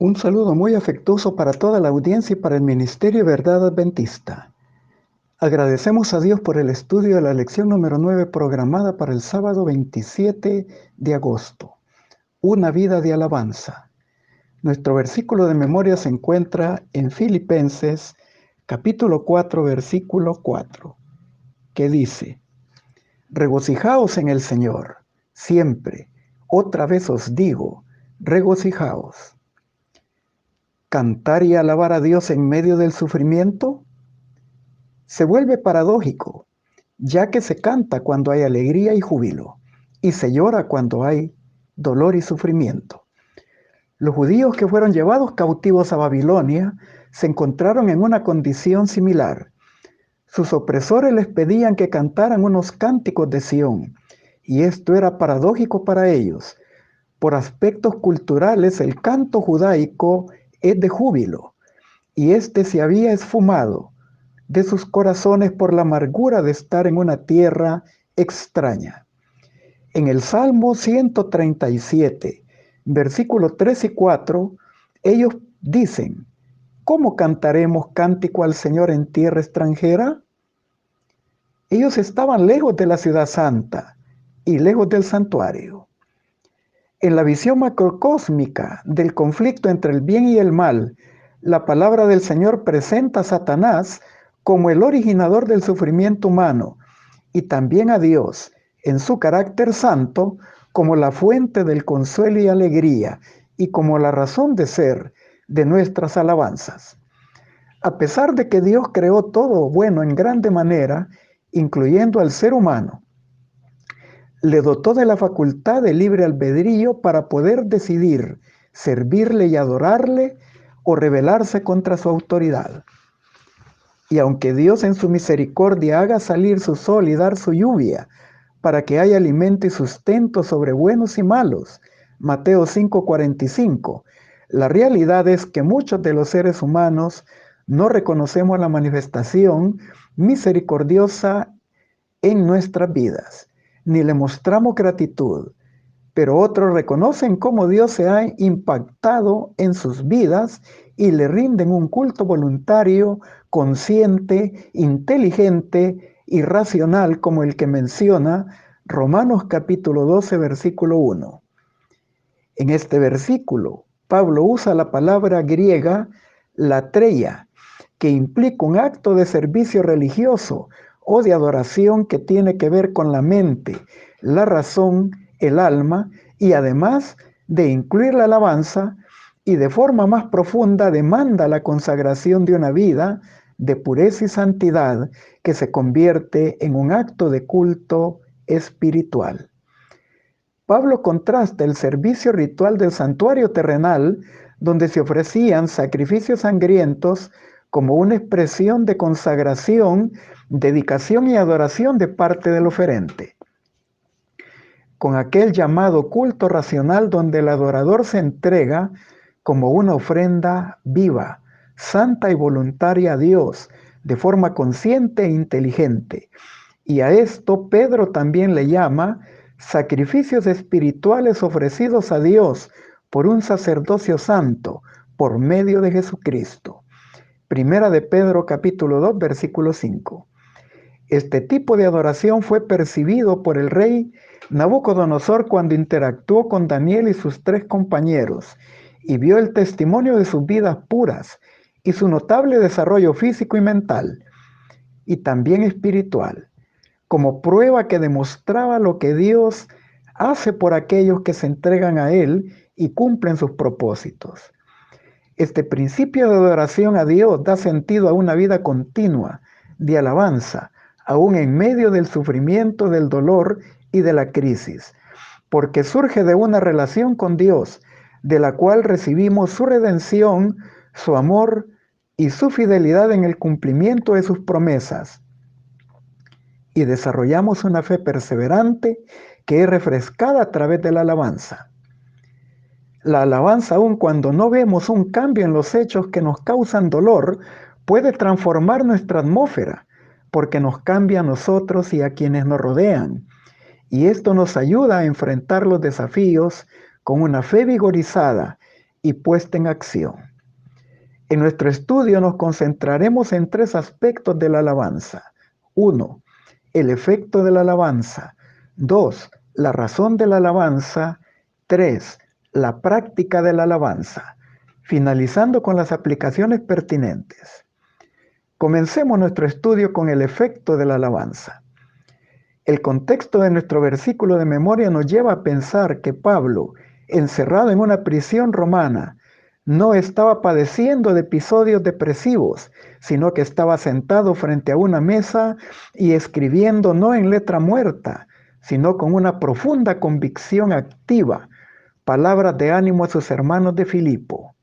Un saludo muy afectuoso para toda la audiencia y para el Ministerio Verdad Adventista. Agradecemos a Dios por el estudio de la lección número 9 programada para el sábado 27 de agosto. Una vida de alabanza. Nuestro versículo de memoria se encuentra en Filipenses capítulo 4, versículo 4, que dice: Regocijaos en el Señor, siempre. Otra vez os digo, regocijaos. ¿Cantar y alabar a Dios en medio del sufrimiento? Se vuelve paradójico, ya que se canta cuando hay alegría y júbilo, y se llora cuando hay dolor y sufrimiento. Los judíos que fueron llevados cautivos a Babilonia se encontraron en una condición similar. Sus opresores les pedían que cantaran unos cánticos de Sión, y esto era paradójico para ellos. Por aspectos culturales, el canto judaico es de júbilo, y este se había esfumado de sus corazones por la amargura de estar en una tierra extraña. En el Salmo 137, versículos 3 y 4, ellos dicen: ¿cómo cantaremos cántico al Señor en tierra extranjera? Ellos estaban lejos de la ciudad santa y lejos del santuario. En la visión macrocósmica del conflicto entre el bien y el mal, la palabra del Señor presenta a Satanás como el originador del sufrimiento humano y también a Dios, en su carácter santo, como la fuente del consuelo y alegría y como la razón de ser de nuestras alabanzas. A pesar de que Dios creó todo bueno en grande manera, incluyendo al ser humano, le dotó de la facultad de libre albedrío para poder decidir servirle y adorarle o rebelarse contra su autoridad. Y aunque Dios en su misericordia haga salir su sol y dar su lluvia para que haya alimento y sustento sobre buenos y malos, Mateo 5:45, la realidad es que muchos de los seres humanos no reconocemos la manifestación misericordiosa en nuestras vidas, ni le mostramos gratitud, pero otros reconocen cómo Dios se ha impactado en sus vidas y le rinden un culto voluntario, consciente, inteligente y racional como el que menciona Romanos capítulo 12, versículo 1. En este versículo, Pablo usa la palabra griega latreia, que implica un acto de servicio religioso o de adoración que tiene que ver con la mente, la razón, el alma, y además de incluir la alabanza, y de forma más profunda demanda la consagración de una vida de pureza y santidad que se convierte en un acto de culto espiritual. Pablo contrasta el servicio ritual del santuario terrenal, donde se ofrecían sacrificios sangrientos, como una expresión de consagración, dedicación y adoración de parte del oferente, con aquel llamado culto racional donde el adorador se entrega como una ofrenda viva, santa y voluntaria a Dios, de forma consciente e inteligente. Y a esto Pedro también le llama sacrificios espirituales ofrecidos a Dios por un sacerdocio santo, por medio de Jesucristo. Primera de Pedro capítulo 2, versículo 5. Este tipo de adoración fue percibido por el rey Nabucodonosor cuando interactuó con Daniel y sus 3 compañeros y vio el testimonio de sus vidas puras y su notable desarrollo físico y mental, y también espiritual, como prueba que demostraba lo que Dios hace por aquellos que se entregan a Él y cumplen sus propósitos. Este principio de adoración a Dios da sentido a una vida continua de alabanza, aún en medio del sufrimiento, del dolor y de la crisis, porque surge de una relación con Dios, de la cual recibimos su redención, su amor y su fidelidad en el cumplimiento de sus promesas. Y desarrollamos una fe perseverante que es refrescada a través de la alabanza. La alabanza, aun cuando no vemos un cambio en los hechos que nos causan dolor, puede transformar nuestra atmósfera, porque nos cambia a nosotros y a quienes nos rodean. Y esto nos ayuda a enfrentar los desafíos con una fe vigorizada y puesta en acción. En nuestro estudio nos concentraremos en 3 aspectos de la alabanza. 1. El efecto de la alabanza. 2. La razón de la alabanza. 3. La práctica de la alabanza. Finalizando con las aplicaciones pertinentes. Comencemos nuestro estudio con el efecto de la alabanza. El contexto de nuestro versículo de memoria nos lleva a pensar que Pablo, encerrado en una prisión romana, no estaba padeciendo de episodios depresivos, sino que estaba sentado frente a una mesa y escribiendo no en letra muerta, sino con una profunda convicción activa, palabras de ánimo a sus hermanos de Filipo.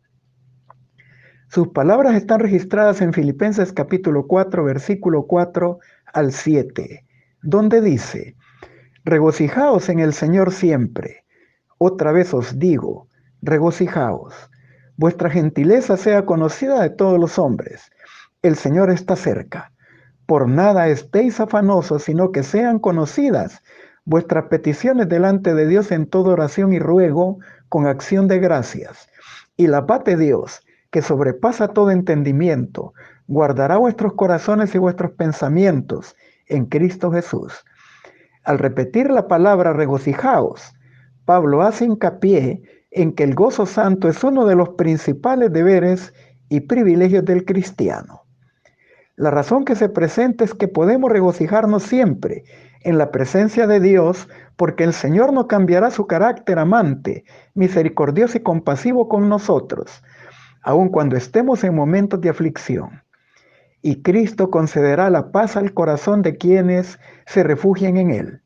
Sus palabras están registradas en Filipenses capítulo 4, versículo 4 al 7, donde dice: regocijaos en el Señor siempre. Otra vez os digo, regocijaos. Vuestra gentileza sea conocida de todos los hombres. El Señor está cerca. Por nada estéis afanosos, sino que sean conocidas vuestras peticiones delante de Dios en toda oración y ruego, con acción de gracias. Y la paz de Dios, que sobrepasa todo entendimiento, guardará vuestros corazones y vuestros pensamientos en Cristo Jesús. Al repetir la palabra regocijaos, Pablo hace hincapié en que el gozo santo es uno de los principales deberes y privilegios del cristiano. La razón que se presenta es que podemos regocijarnos siempre en la presencia de Dios, porque el Señor no cambiará su carácter amante, misericordioso y compasivo con nosotros, aun cuando estemos en momentos de aflicción. Y Cristo concederá la paz al corazón de quienes se refugien en Él.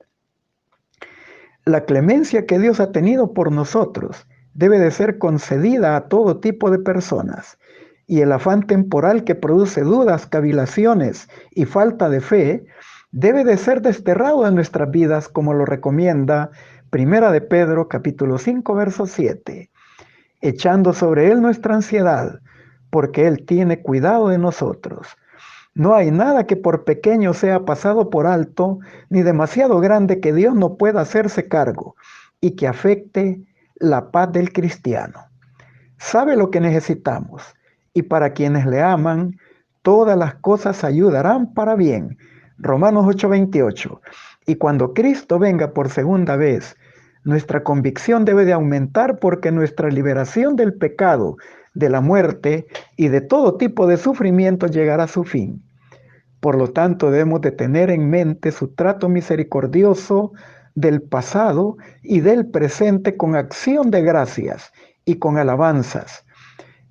La clemencia que Dios ha tenido por nosotros debe de ser concedida a todo tipo de personas, y el afán temporal que produce dudas, cavilaciones y falta de fe debe de ser desterrado de nuestras vidas, como lo recomienda Primera de Pedro capítulo 5 verso 7, echando sobre Él nuestra ansiedad, porque Él tiene cuidado de nosotros. No hay nada que por pequeño sea pasado por alto, ni demasiado grande que Dios no pueda hacerse cargo y que afecte la paz del cristiano. Sabe lo que necesitamos, y para quienes le aman, todas las cosas ayudarán para bien. Romanos 8:28. Y cuando Cristo venga por segunda vez, nuestra convicción debe de aumentar, porque nuestra liberación del pecado, de la muerte y de todo tipo de sufrimiento llegará a su fin. Por lo tanto, debemos de tener en mente su trato misericordioso del pasado y del presente con acción de gracias y con alabanzas.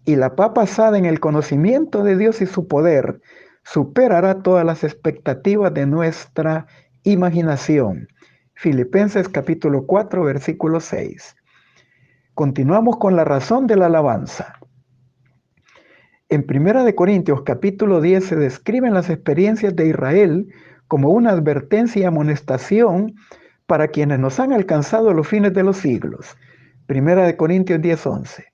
Y la paz basada en el conocimiento de Dios y su poder superará todas las expectativas de nuestra imaginación. Filipenses capítulo 4, versículo 6. Continuamos con la razón de la alabanza. En 1 Corintios capítulo 10 se describen las experiencias de Israel como una advertencia y amonestación para quienes nos han alcanzado los fines de los siglos. 1 Corintios 10:11.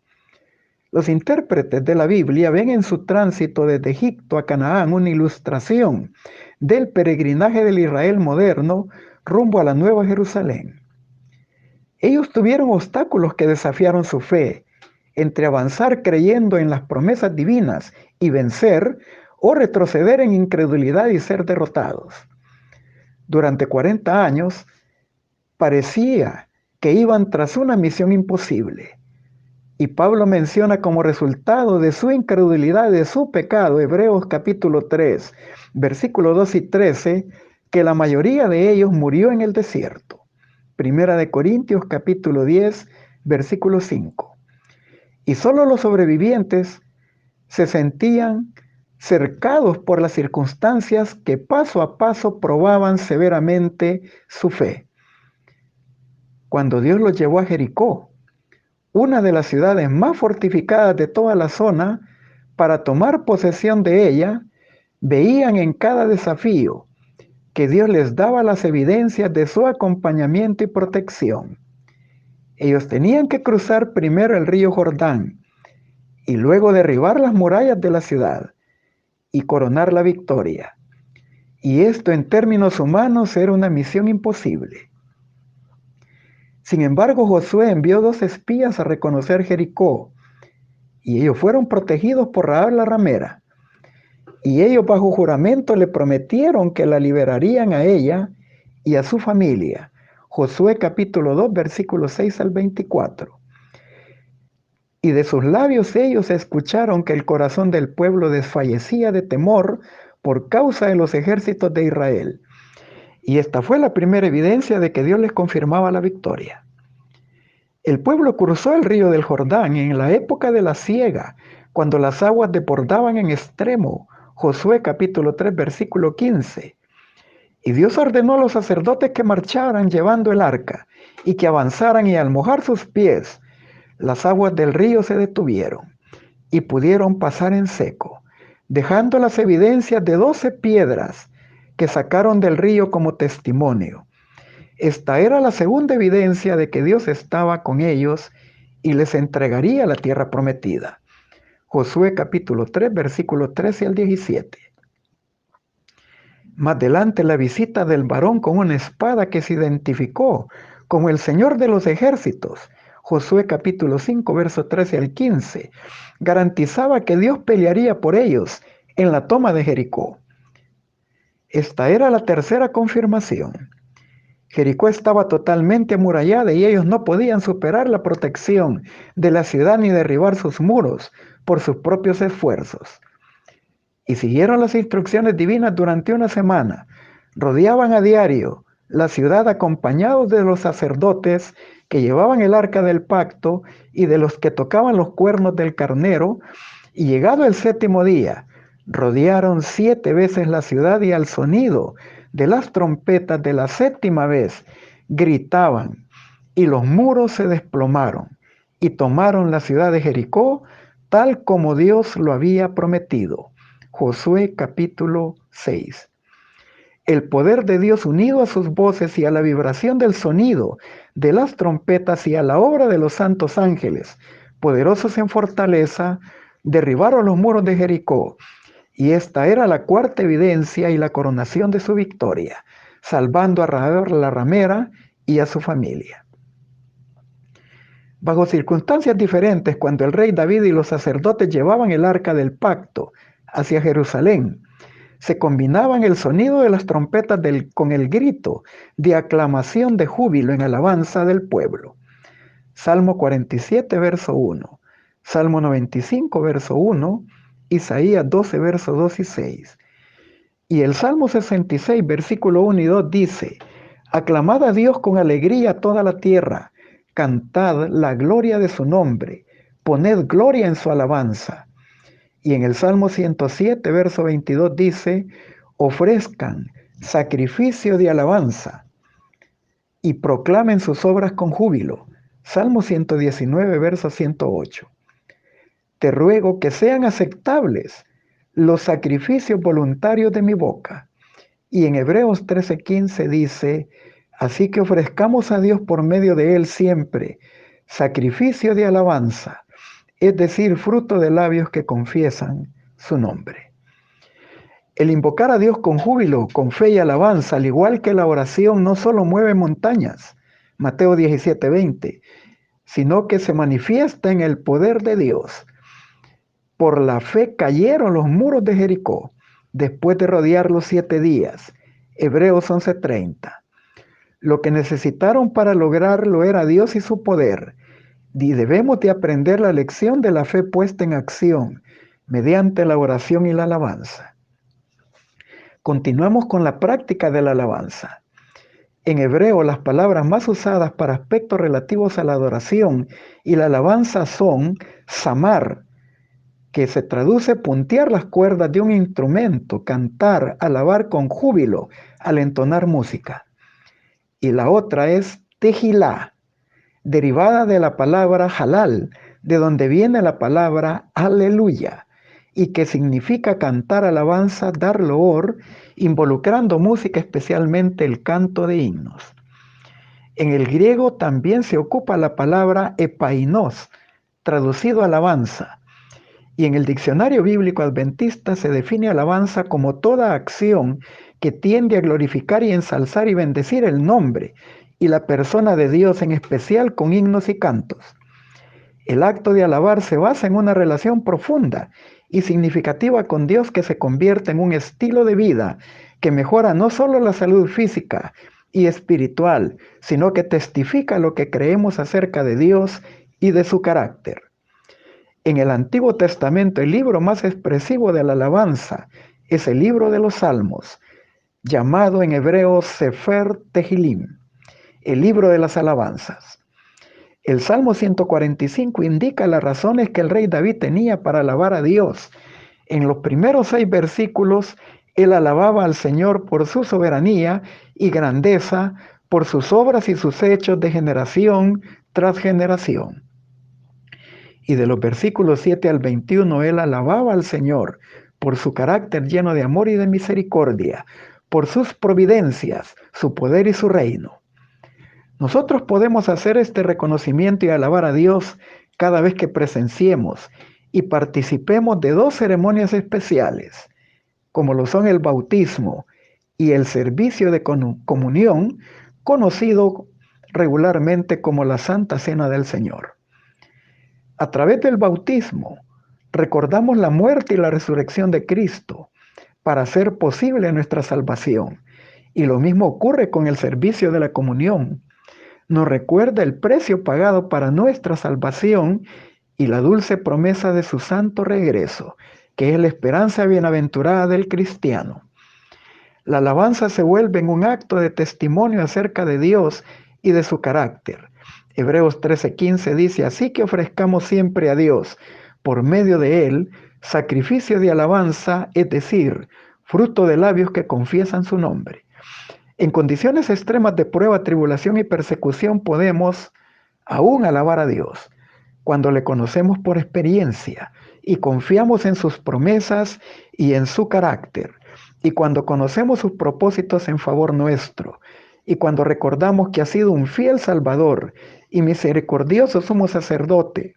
Los intérpretes de la Biblia ven en su tránsito desde Egipto a Canaán una ilustración del peregrinaje del Israel moderno rumbo a la Nueva Jerusalén. Ellos tuvieron obstáculos que desafiaron su fe, entre avanzar creyendo en las promesas divinas y vencer, o retroceder en incredulidad y ser derrotados. Durante 40 años parecía que iban tras una misión imposible. Y Pablo menciona como resultado de su incredulidad y de su pecado, Hebreos capítulo 3, versículos 2 y 13, que la mayoría de ellos murió en el desierto. 1 Corintios capítulo 10, versículo 5. Y solo los sobrevivientes se sentían cercados por las circunstancias que paso a paso probaban severamente su fe. Cuando Dios los llevó a Jericó, una de las ciudades más fortificadas de toda la zona, para tomar posesión de ella, veían en cada desafío que Dios les daba las evidencias de su acompañamiento y protección. Ellos tenían que cruzar primero el río Jordán y luego derribar las murallas de la ciudad y coronar la victoria. Y esto en términos humanos era una misión imposible. Sin embargo, Josué envió 2 espías a reconocer Jericó, y ellos fueron protegidos por Rahab la ramera. Y ellos bajo juramento le prometieron que la liberarían a ella y a su familia. Josué capítulo 2, versículos 6 al 24. Y de sus labios ellos escucharon que el corazón del pueblo desfallecía de temor por causa de los ejércitos de Israel. Y esta fue la primera evidencia de que Dios les confirmaba la victoria. El pueblo cruzó el río del Jordán en la época de la siega, cuando las aguas desbordaban en extremo. Josué capítulo 3, versículo 15. Y Dios ordenó a los sacerdotes que marcharan llevando el arca y que avanzaran, y al mojar sus pies, las aguas del río se detuvieron y pudieron pasar en seco, dejando las evidencias de 12 piedras que sacaron del río como testimonio. Esta era la segunda evidencia de que Dios estaba con ellos y les entregaría la tierra prometida. Josué capítulo 3, versículos 13 al 17. Más adelante, la visita del varón con una espada que se identificó como el Señor de los ejércitos, Josué capítulo 5, versos 13 al 15, garantizaba que Dios pelearía por ellos en la toma de Jericó. Esta era la tercera confirmación. Jericó estaba totalmente amurallada y ellos no podían superar la protección de la ciudad ni derribar sus muros por sus propios esfuerzos. Y siguieron las instrucciones divinas durante una semana. Rodeaban a diario la ciudad acompañados de los sacerdotes que llevaban el arca del pacto y de los que tocaban los cuernos del carnero. Y llegado el séptimo día, rodearon 7 veces la ciudad, y al sonido de las trompetas de la séptima vez gritaban, y los muros se desplomaron y tomaron la ciudad de Jericó tal como Dios lo había prometido. Josué capítulo 6. El poder de Dios unido a sus voces y a la vibración del sonido de las trompetas y a la obra de los santos ángeles, poderosos en fortaleza, derribaron los muros de Jericó. Y esta era la cuarta evidencia y la coronación de su victoria, salvando a Rahab la ramera y a su familia. Bajo circunstancias diferentes, cuando el rey David y los sacerdotes llevaban el arca del pacto hacia Jerusalén, se combinaban el sonido de las trompetas con el grito de aclamación de júbilo en alabanza del pueblo. Salmo 47, verso 1, Salmo 95, verso 1, Isaías 12, verso 2 y 6. Y el Salmo 66, versículo 1 y 2 dice: aclamad a Dios con alegría toda la tierra, cantad la gloria de su nombre, poned gloria en su alabanza. Y en el Salmo 107, verso 22 dice: ofrezcan sacrificio de alabanza y proclamen sus obras con júbilo. Salmo 119, verso 108. Te ruego que sean aceptables los sacrificios voluntarios de mi boca. Y en Hebreos 13:15 dice: así que ofrezcamos a Dios por medio de él siempre sacrificio de alabanza, es decir, fruto de labios que confiesan su nombre. El invocar a Dios con júbilo, con fe y alabanza, al igual que la oración, no solo mueve montañas, Mateo 17:20, sino que se manifiesta en el poder de Dios. Por la fe cayeron los muros de Jericó, después de rodearlos 7 días, Hebreos 11:30. Lo que necesitaron para lograrlo era Dios y su poder. Y debemos de aprender la lección de la fe puesta en acción mediante la oración y la alabanza. Continuamos con la práctica de la alabanza. En hebreo, las palabras más usadas para aspectos relativos a la adoración y la alabanza son samar, que se traduce puntear las cuerdas de un instrumento, cantar, alabar con júbilo al entonar música. Y la otra es tejilá, derivada de la palabra halal, de donde viene la palabra aleluya, y que significa cantar alabanza, dar loor, involucrando música, especialmente el canto de himnos. En el griego también se ocupa la palabra epainos, traducido alabanza, y en el diccionario bíblico adventista se define alabanza como toda acción que tiende a glorificar y ensalzar y bendecir el nombre y la persona de Dios, en especial con himnos y cantos. El acto de alabar se basa en una relación profunda y significativa con Dios que se convierte en un estilo de vida que mejora no solo la salud física y espiritual, sino que testifica lo que creemos acerca de Dios y de su carácter. En el Antiguo Testamento, el libro más expresivo de la alabanza es el libro de los Salmos, llamado en hebreo Sefer Tehilim, el libro de las alabanzas. El Salmo 145 indica las razones que el rey David tenía para alabar a Dios. En los primeros 6 versículos, él alababa al Señor por su soberanía y grandeza, por sus obras y sus hechos de generación tras generación. Y de los versículos 7 al 21, él alababa al Señor por su carácter lleno de amor y de misericordia, por sus providencias, su poder y su reino. Nosotros podemos hacer este reconocimiento y alabar a Dios cada vez que presenciemos y participemos de 2 ceremonias especiales, como lo son el bautismo y el servicio de comunión, conocido regularmente como la Santa Cena del Señor. A través del bautismo, recordamos la muerte y la resurrección de Cristo para hacer posible nuestra salvación. Y lo mismo ocurre con el servicio de la comunión. Nos recuerda el precio pagado para nuestra salvación y la dulce promesa de su santo regreso, que es la esperanza bienaventurada del cristiano. La alabanza se vuelve en un acto de testimonio acerca de Dios y de su carácter. Hebreos 13:15 dice, así que ofrezcamos siempre a Dios, por medio de Él, sacrificio de alabanza, es decir, fruto de labios que confiesan su nombre. En condiciones extremas de prueba, tribulación y persecución podemos aún alabar a Dios cuando le conocemos por experiencia y confiamos en sus promesas y en su carácter, y cuando conocemos sus propósitos en favor nuestro, y cuando recordamos que ha sido un fiel Salvador y misericordioso sumo sacerdote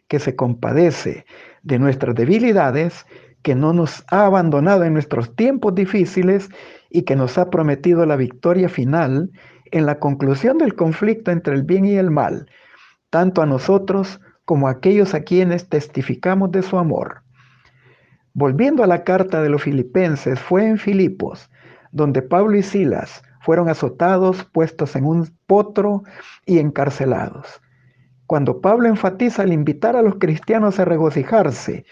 que se compadece de nuestras debilidades, que no nos ha abandonado en nuestros tiempos difíciles y que nos ha prometido la victoria final en la conclusión del conflicto entre el bien y el mal, tanto a nosotros como a aquellos a quienes testificamos de su amor. Volviendo a la carta de los Filipenses, fue en Filipos donde Pablo y Silas fueron azotados, puestos en un potro y encarcelados. Cuando Pablo enfatiza al invitar a los cristianos a regocijarse,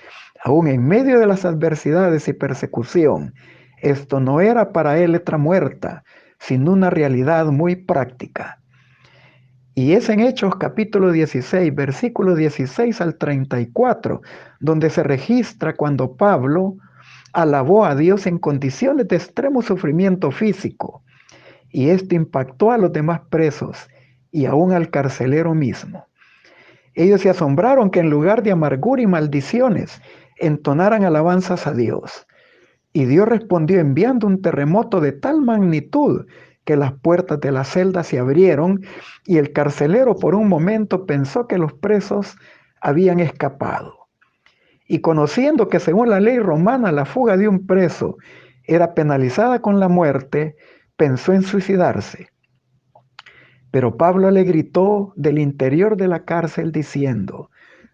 aún en medio de las adversidades y persecución, esto no era para él letra muerta, sino una realidad muy práctica. Y es en Hechos capítulo 16, versículo 16 al 34, donde se registra cuando Pablo alabó a Dios en condiciones de extremo sufrimiento físico, y esto impactó a los demás presos y aún al carcelero mismo. Ellos se asombraron que en lugar de amargura y maldiciones, entonaran alabanzas a Dios. Y Dios respondió enviando un terremoto de tal magnitud que las puertas de la celda se abrieron y el carcelero por un momento pensó que los presos habían escapado. Y conociendo que según la ley romana la fuga de un preso era penalizada con la muerte, pensó en suicidarse. Pero Pablo le gritó del interior de la cárcel diciendo,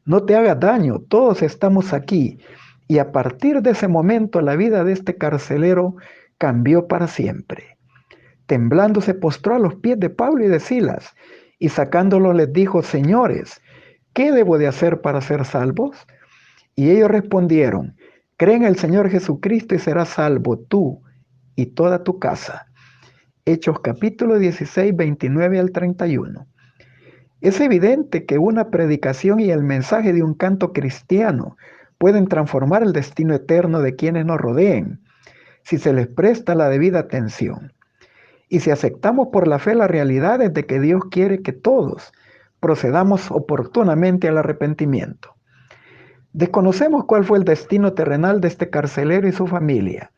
no te hagas daño, todos estamos aquí. Y a partir de ese momento la vida de este carcelero cambió para siempre. Temblando se postró a los pies de Pablo y de Silas, y sacándolos les dijo, señores, ¿qué debo de hacer para ser salvos? Y ellos respondieron, cree en el Señor Jesucristo y serás salvo tú y toda tu casa. Hechos capítulo 16, 29 al 31. Es evidente que una predicación y el mensaje de un canto cristiano pueden transformar el destino eterno de quienes nos rodeen, si se les presta la debida atención. Y si aceptamos por la fe las realidades de que Dios quiere que todos procedamos oportunamente al arrepentimiento. Desconocemos cuál fue el destino terrenal de este carcelero y su familia,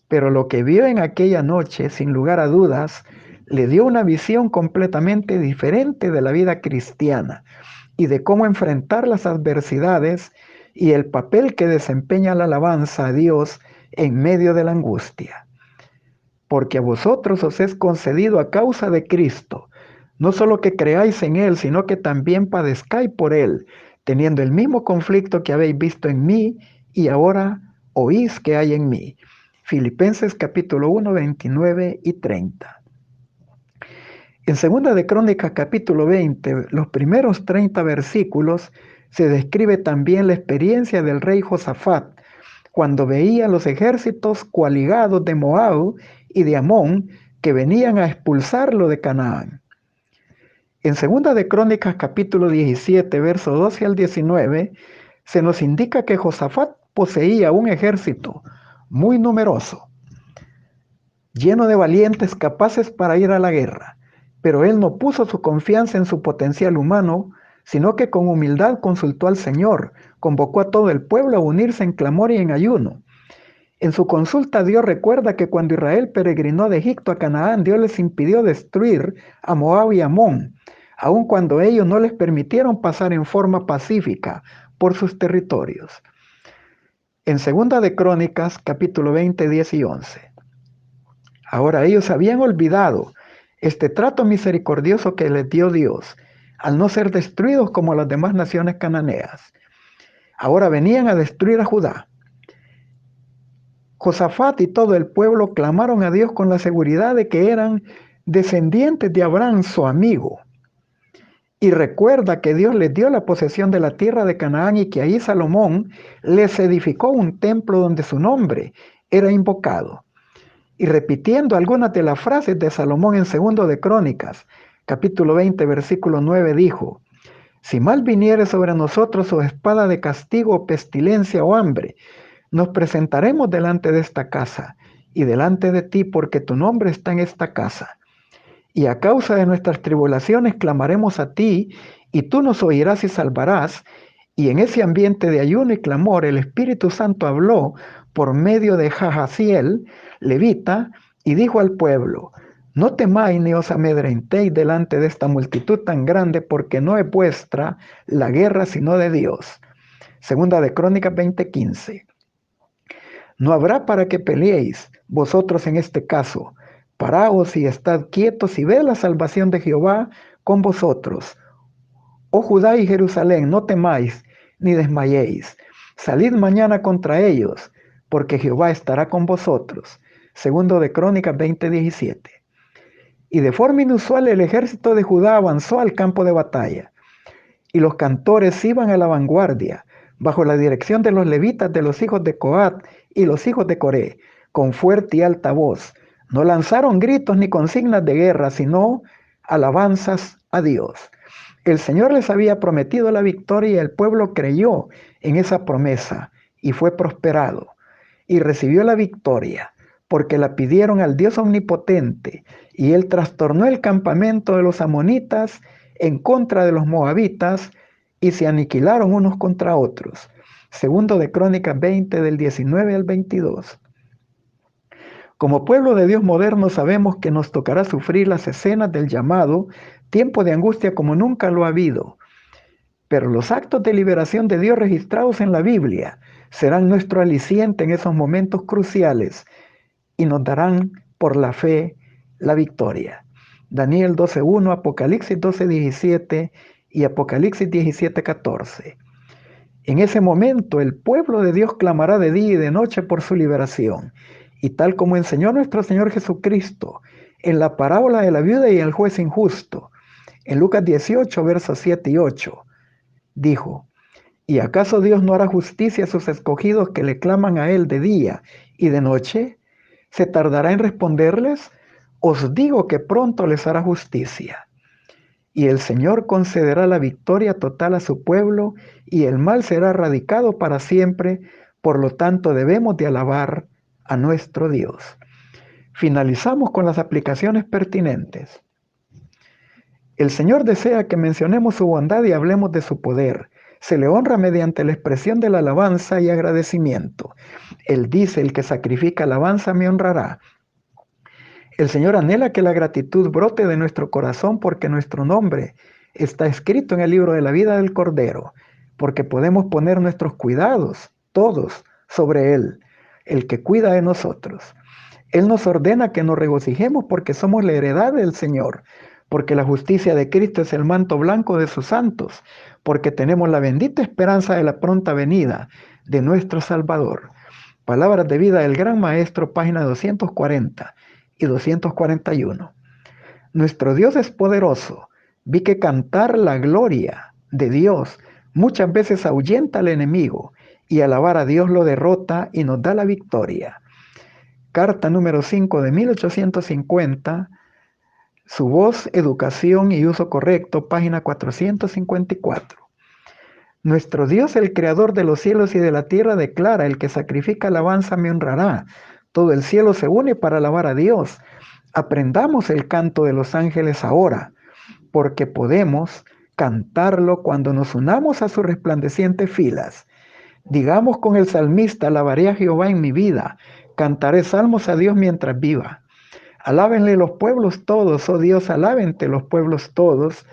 pero lo que vio en aquella noche, sin lugar a dudas, le dio una visión completamente diferente de la vida cristiana y de cómo enfrentar las adversidades y el papel que desempeña la alabanza a Dios en medio de la angustia. Porque a vosotros os es concedido a causa de Cristo No solo que creáis en Él, sino que también padezcáis por Él, teniendo el mismo conflicto que habéis visto en mí y ahora oís que hay en mí. Filipenses capítulo 1, 29 y 30. En Segunda de Crónicas capítulo 20, los primeros 30 versículos, se describe también la experiencia del rey Josafat, cuando veía los ejércitos coaligados de Moab y de Amón que venían a expulsarlo de Canaán. En Segunda de Crónicas capítulo 17, verso 12 al 19, se nos indica que Josafat poseía un ejército muy numeroso, lleno de valientes capaces para ir a la guerra, pero él no puso su confianza en su potencial humano, sino que con humildad consultó al Señor, convocó a todo el pueblo a unirse en clamor y en ayuno. En su consulta, Dios recuerda que cuando Israel peregrinó de Egipto a Canaán, Dios les impidió destruir a Moab y Amón, aun cuando ellos no les permitieron pasar en forma pacífica por sus territorios. En Segunda de Crónicas, capítulo 20, 10 y 11. Ahora ellos habían olvidado este trato misericordioso que les dio Dios, al no ser destruidos como las demás naciones cananeas. Ahora venían a destruir a Judá. Josafat y todo el pueblo clamaron a Dios con la seguridad de que eran descendientes de Abraham, su amigo. Y recuerda que Dios les dio la posesión de la tierra de Canaán y que ahí Salomón les edificó un templo donde su nombre era invocado. Y repitiendo algunas de las frases de Salomón en Segundo de Crónicas, capítulo 20, versículo 9, dijo: si mal viniere sobre nosotros o espada de castigo, pestilencia o hambre, nos presentaremos delante de esta casa y delante de ti, porque tu nombre está en esta casa. Y a causa de nuestras tribulaciones clamaremos a ti, y tú nos oirás y salvarás. Y en ese ambiente de ayuno y clamor, el Espíritu Santo habló por medio de Jahaziel, levita, y dijo al pueblo: no temáis ni os amedrentéis delante de esta multitud tan grande, porque no es vuestra la guerra, sino de Dios. Segunda de Crónicas 20:15. No habrá para que peleéis vosotros en este caso. Paraos y estad quietos y ved la salvación de Jehová con vosotros. Oh Judá y Jerusalén, no temáis ni desmayéis. Salid mañana contra ellos, porque Jehová estará con vosotros. Segundo de Crónicas 20:17. Y de forma inusual el ejército de Judá avanzó al campo de batalla, y los cantores iban a la vanguardia, bajo la dirección de los levitas de los hijos de Coat y los hijos de Coré, con fuerte y alta voz. No lanzaron gritos ni consignas de guerra, sino alabanzas a Dios. El Señor les había prometido la victoria y el pueblo creyó en esa promesa y fue prosperado y recibió la victoria porque la pidieron al Dios omnipotente, y él trastornó el campamento de los amonitas en contra de los moabitas y se aniquilaron unos contra otros. Segundo de Crónicas 20 del 19 al 22. Como pueblo de Dios moderno sabemos que nos tocará sufrir las escenas del llamado tiempo de angustia como nunca lo ha habido. Pero los actos de liberación de Dios registrados en la Biblia serán nuestro aliciente en esos momentos cruciales y nos darán por la fe la victoria. Daniel 12:1, Apocalipsis 12:17 y Apocalipsis 17:14. En ese momento el pueblo de Dios clamará de día y de noche por su liberación. Y tal como enseñó nuestro Señor Jesucristo en la parábola de la viuda y el juez injusto, en Lucas 18, versos 7 y 8, dijo: ¿y acaso Dios no hará justicia a sus escogidos que le claman a Él de día y de noche? ¿Se tardará en responderles? Os digo que pronto les hará justicia. Y el Señor concederá la victoria total a su pueblo, y el mal será erradicado para siempre. Por lo tanto, debemos de alabar a nuestro Dios. Finalizamos con las aplicaciones pertinentes. El Señor desea que mencionemos su bondad y hablemos de su poder. Se le honra mediante la expresión de la alabanza y agradecimiento. Él dice: el que sacrifica alabanza me honrará. El Señor anhela que la gratitud brote de nuestro corazón, porque nuestro nombre está escrito en el libro de la vida del Cordero, porque podemos poner nuestros cuidados, todos, sobre Él, el que cuida de nosotros. Él nos ordena que nos regocijemos porque somos la heredad del Señor, porque la justicia de Cristo es el manto blanco de sus santos, porque tenemos la bendita esperanza de la pronta venida de nuestro Salvador. Palabras de vida del Gran Maestro, página 240 y 241. Nuestro Dios es poderoso. Vi que cantar la gloria de Dios muchas veces ahuyenta al enemigo y alabar a Dios lo derrota y nos da la victoria. Carta número 5 de 1850, Su voz, educación y uso correcto, página 454. Nuestro Dios, el creador de los cielos y de la tierra, declara: el que sacrifica alabanza me honrará. Todo el cielo se une para alabar a Dios. Aprendamos el canto de los ángeles ahora, porque podemos cantarlo cuando nos unamos a sus resplandecientes filas. Digamos con el salmista: alabaré a Jehová en mi vida, cantaré salmos a Dios mientras viva. Alábenle los pueblos todos, oh Dios, alábente los pueblos todos.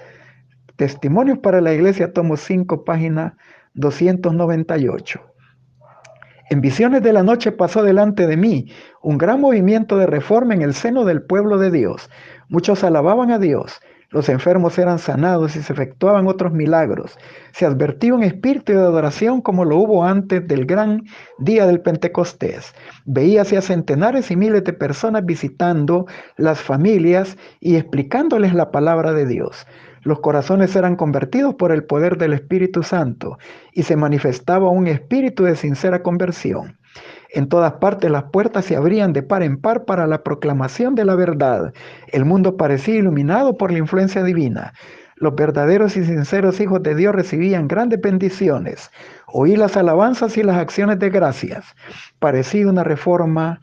Testimonios para la Iglesia, tomo 5, página 298. En visiones de la noche pasó delante de mí un gran movimiento de reforma en el seno del pueblo de Dios. Muchos alababan a Dios, los enfermos eran sanados y se efectuaban otros milagros. Se advertía un espíritu de adoración como lo hubo antes del gran día del Pentecostés. Veíase a centenares y miles de personas visitando las familias y explicándoles la palabra de Dios. Los corazones eran convertidos por el poder del Espíritu Santo y se manifestaba un espíritu de sincera conversión. En todas partes las puertas se abrían de par en par para la proclamación de la verdad. El mundo parecía iluminado por la influencia divina. Los verdaderos y sinceros hijos de Dios recibían grandes bendiciones. Oí las alabanzas y las acciones de gracias. Parecía una reforma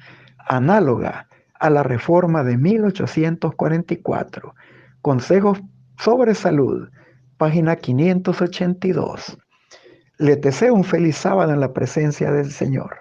análoga a la reforma de 1844. Consejos sobre salud, página 582. Les deseo un feliz sábado en la presencia del Señor.